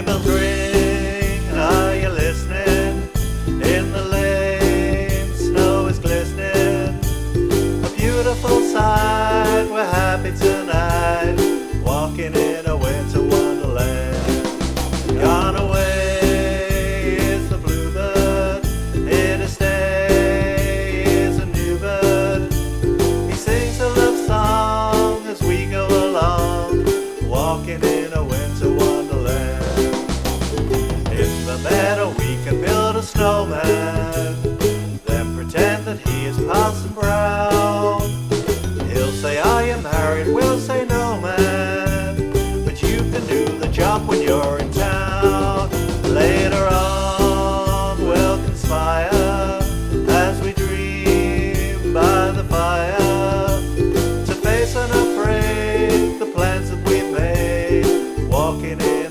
Sleigh bells ring, are you listening? In the lane, snow is glistening. A beautiful sight, we're happy tonight, walking in a winter wonderland. Gone away is the bluebird, here to stay is a new bird. He sings a love song as we go along, walking in a winter wonderland. In the meadow we can build a snowman, then pretend that he is Parson Brown. He'll say, are you married? We'll say, no man, but you can do the job when you're in town. Later on we'll conspire as we dream by the fire, to face unafraid the plans that we've made, walking in